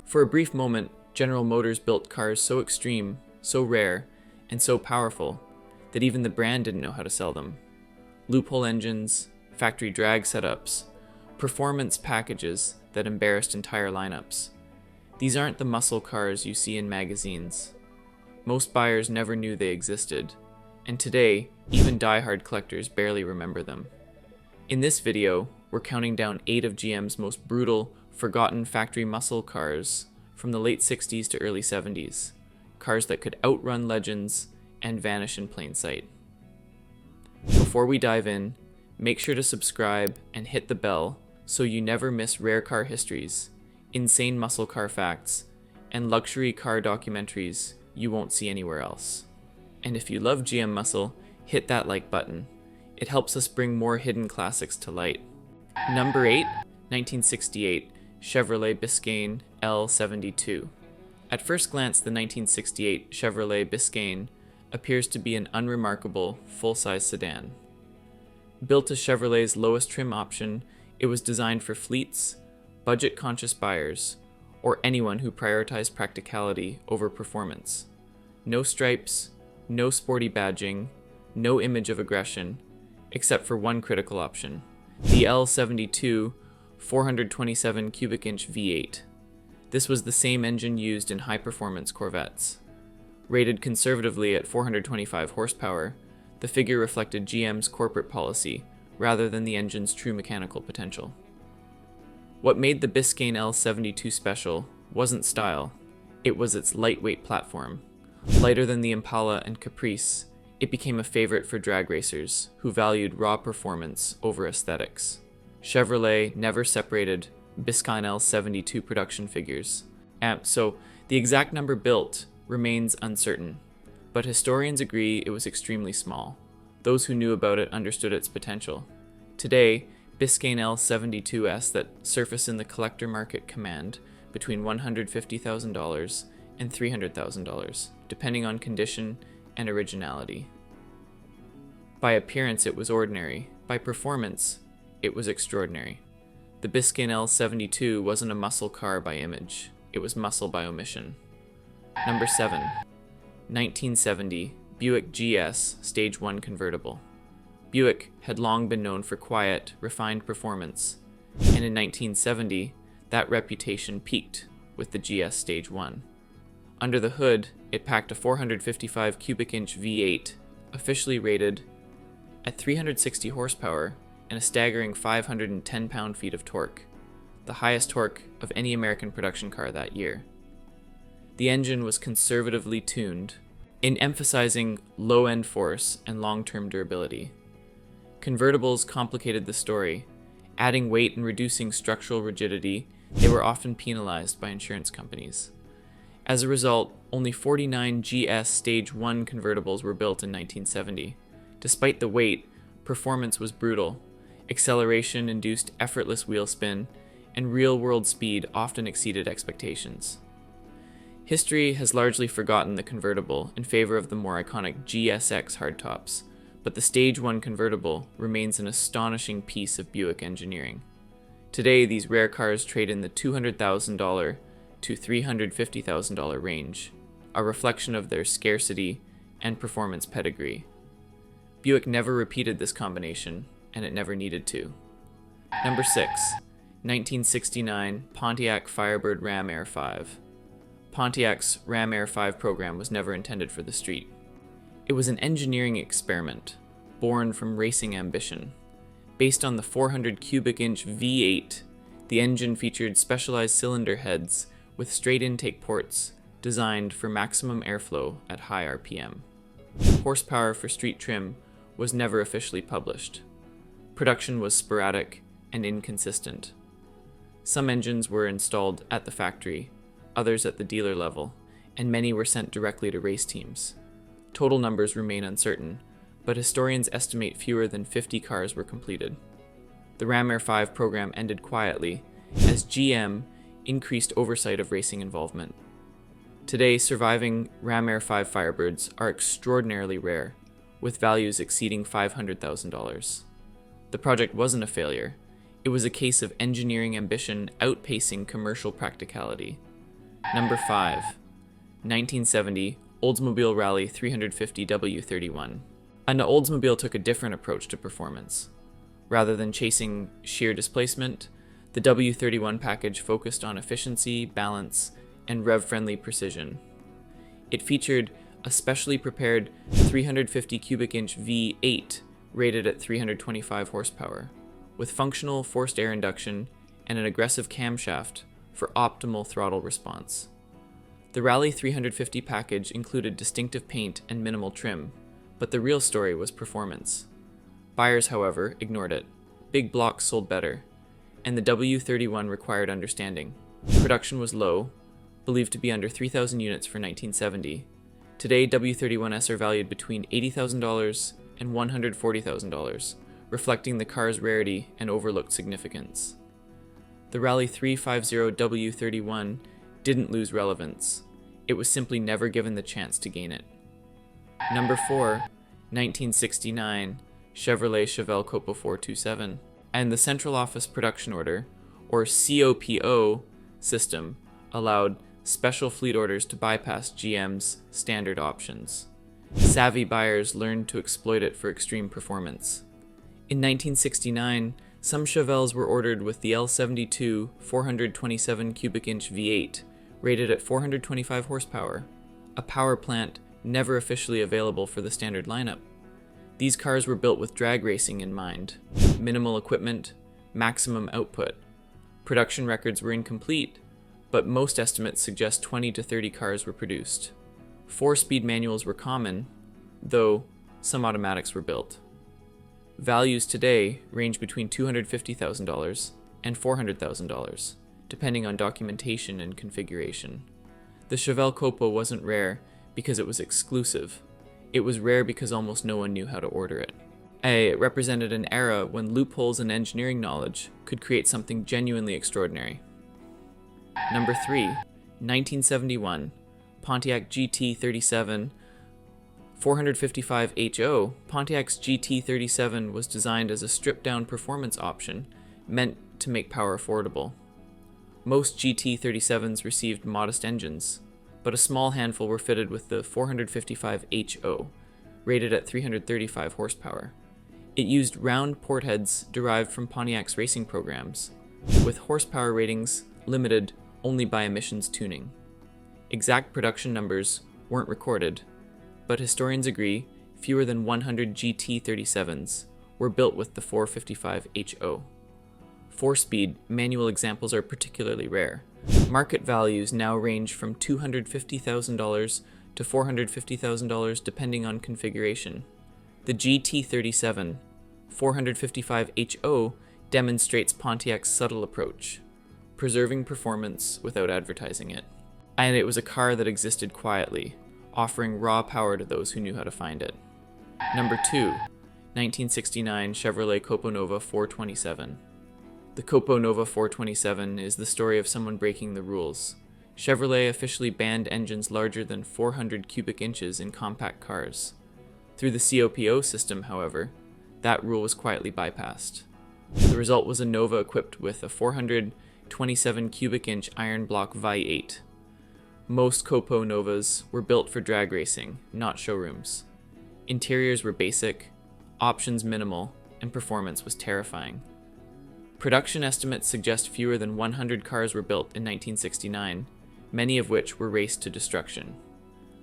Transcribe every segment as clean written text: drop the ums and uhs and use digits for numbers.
For a brief moment, General Motors built cars so extreme, so rare, and so powerful that even the brand didn't know how to sell them. Loophole engines, factory drag setups, performance packages that embarrassed entire lineups. These aren't the muscle cars you see in magazines. Most buyers never knew they existed, and today, even die-hard collectors barely remember them. In this video, we're counting down 8 of GM's most brutal, forgotten factory muscle cars from the late 60s to early 70s. Cars that could outrun legends and vanish in plain sight. Before we dive in, make sure to subscribe and hit the bell so you never miss rare car histories, insane muscle car facts, and luxury car documentaries you won't see anywhere else. And if you love GM muscle, hit that like button. It helps us bring more hidden classics to light. Number 8, 1968, Chevrolet Biscane L72. At first glance, the 1968 Chevrolet Biscane appears to be an unremarkable, full-size sedan. Built as Chevrolet's lowest trim option, it was designed for fleets, budget-conscious buyers, or anyone who prioritized practicality over performance. No stripes, no sporty badging, no image of aggression, except for one critical option, the L72 427 cubic inch V8. This was the same engine used in high-performance Corvettes. Rated conservatively at 425 horsepower, the figure reflected GM's corporate policy rather than the engine's true mechanical potential. What made the Biscane L72 special wasn't style, it was its lightweight platform. Lighter than the Impala and Caprice, it became a favorite for drag racers who valued raw performance over aesthetics. Chevrolet never separated Biscane L72 production figures, so the exact number built remains uncertain, but historians agree it was extremely small. Those who knew about it understood its potential. Today, Biscane L72s that surface in the collector market command between $150,000 and $300,000, depending on condition and originality. By appearance, it was ordinary. By performance, it was extraordinary. The Biscane L72 wasn't a muscle car by image, it was muscle by omission. Number 7, 1970 Buick GS Stage 1 convertible. Buick had long been known for quiet, refined performance, and in 1970, that reputation peaked with the GS Stage 1. Under the hood, it packed a 455 cubic inch V8, officially rated at 360 horsepower and a staggering 510 pound-feet of torque, the highest torque of any American production car that year. The engine was conservatively tuned, in emphasizing low-end force and long-term durability. Convertibles complicated the story. Adding weight and reducing structural rigidity, they were often penalized by insurance companies. As a result, only 49 GS Stage 1 convertibles were built in 1970. Despite the weight, performance was brutal. Acceleration induced effortless wheel spin, and real-world speed often exceeded expectations. History has largely forgotten the convertible in favor of the more iconic GSX hardtops, but the Stage 1 convertible remains an astonishing piece of Buick engineering. Today, these rare cars trade in the $200,000 to $350,000 range, a reflection of their scarcity and performance pedigree. Buick never repeated this combination, and it never needed to. Number 6, 1969 Pontiac Firebird Ram Air 5. Pontiac's Ram Air 5 program was never intended for the street. It was an engineering experiment, born from racing ambition. Based on the 400 cubic inch V8, the engine featured specialized cylinder heads with straight intake ports designed for maximum airflow at high RPM. Horsepower for street trim was never officially published. Production was sporadic and inconsistent. Some engines were installed at the factory, others at the dealer level, and many were sent directly to race teams. Total numbers remain uncertain, but historians estimate fewer than 50 cars were completed. The Ram Air 5 program ended quietly as GM increased oversight of racing involvement. Today, surviving Ram Air 5 Firebirds are extraordinarily rare, with values exceeding $500,000. The project wasn't a failure. It was a case of engineering ambition outpacing commercial practicality. Number 5. 1970 Oldsmobile Rally 350 W31. An Oldsmobile took a different approach to performance. Rather than chasing sheer displacement, the W31 package focused on efficiency, balance, and rev-friendly precision. It featured a specially prepared 350 cubic inch V8 rated at 325 horsepower, with functional forced air induction and an aggressive camshaft for optimal throttle response. The Rally 350 package included distinctive paint and minimal trim, but the real story was performance. Buyers, however, ignored it. Big blocks sold better, and the W31 required understanding. Production was low, believed to be under 3,000 units for 1970. Today, W31s are valued between $80,000 and $140,000, reflecting the car's rarity and overlooked significance. The Rally 350 W31 didn't lose relevance. It was simply never given the chance to gain it. Number 4, 1969 Chevrolet COPO 427, and the Central Office Production Order, or COPO, system allowed special fleet orders to bypass GM's standard options. Savvy buyers learned to exploit it for extreme performance. In 1969, some Chevelles were ordered with the L72 427 cubic inch V8, rated at 425 horsepower, a power plant never officially available for the standard lineup. These cars were built with drag racing in mind: minimal equipment, maximum output. Production records were incomplete, but most estimates suggest 20 to 30 cars were produced. 4-speed manuals were common, though some automatics were built. Values today range between $250,000 and $400,000, depending on documentation and configuration. The Chevelle COPO wasn't rare because it was exclusive. It was rare because almost no one knew how to order it. It represented an era when loopholes in engineering knowledge could create something genuinely extraordinary. Number 3, 1971 Pontiac GT37 455 HO. Pontiac's GT37 was designed as a stripped-down performance option meant to make power affordable. Most GT37s received modest engines, but a small handful were fitted with the 455 HO, rated at 335 horsepower. It used round portheads derived from Pontiac's racing programs, with horsepower ratings limited only by emissions tuning. Exact production numbers weren't recorded, but historians agree fewer than 100 GT37s were built with the 455 HO. 4-speed manual examples are particularly rare. Market values now range from $250,000 to $450,000 depending on configuration. The GT37 455 HO demonstrates Pontiac's subtle approach, preserving performance without advertising it. And it was a car that existed quietly, offering raw power to those who knew how to find it. Number 2, 1969 Chevrolet COPO Nova 427. The COPO Nova 427 is the story of someone breaking the rules. Chevrolet officially banned engines larger than 400 cubic inches in compact cars. Through the COPO system, however, that rule was quietly bypassed. The result was a Nova equipped with a 427 cubic inch iron block V8. Most COPO Novas were built for drag racing, not showrooms. Interiors were basic, options minimal, and performance was terrifying. Production estimates suggest fewer than 100 cars were built in 1969, many of which were raced to destruction.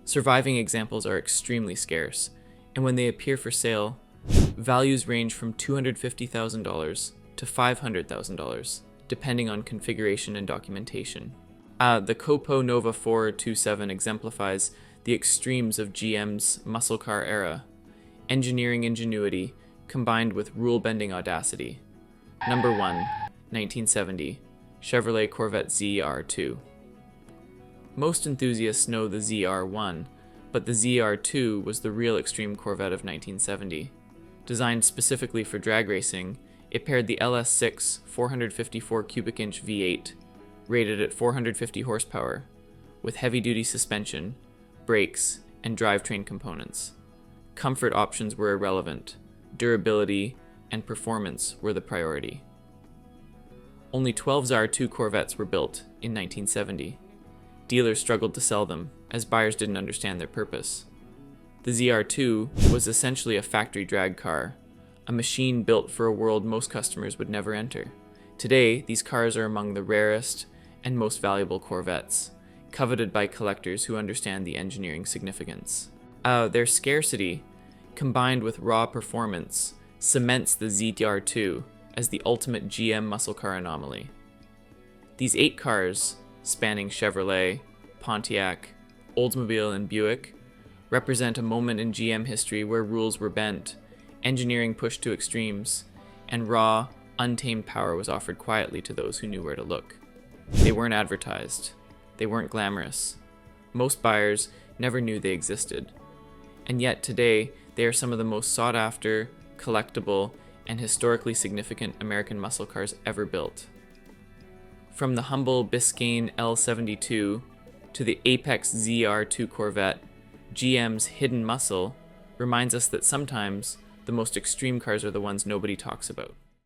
Surviving examples are extremely scarce, and when they appear for sale, values range from $250,000 to $500,000, depending on configuration and documentation. The COPO Nova 427 exemplifies the extremes of GM's muscle car era: engineering ingenuity combined with rule-bending audacity. Number 1, 1970 Chevrolet Corvette ZR2. Most enthusiasts know the ZR1, but the ZR2 was the real extreme Corvette of 1970. Designed specifically for drag racing, it paired the LS6 454 cubic inch V8, rated at 450 horsepower, with heavy-duty suspension, brakes, and drivetrain components. comfort options were irrelevant. Durability and performance were the priority. Only 12 ZR2 Corvettes were built in 1970. Dealers struggled to sell them, as buyers didn't understand their purpose. The ZR2 was essentially a factory drag car, a machine built for a world most customers would never enter. Today, these cars are among the rarest and most valuable Corvettes, coveted by collectors who understand the engineering significance. Their scarcity, combined with raw performance, cements the ZR2 as the ultimate GM muscle car anomaly. These 8 cars, spanning Chevrolet, Pontiac, Oldsmobile, and Buick, represent a moment in GM history where rules were bent, engineering pushed to extremes, and raw, untamed power was offered quietly to those who knew where to look. They weren't advertised. They weren't glamorous. Most buyers never knew they existed. And yet today, they are some of the most sought after, collectible, and historically significant American muscle cars ever built. From the humble Biscane L72 to the apex ZR2 Corvette, GM's hidden muscle reminds us that sometimes the most extreme cars are the ones nobody talks about.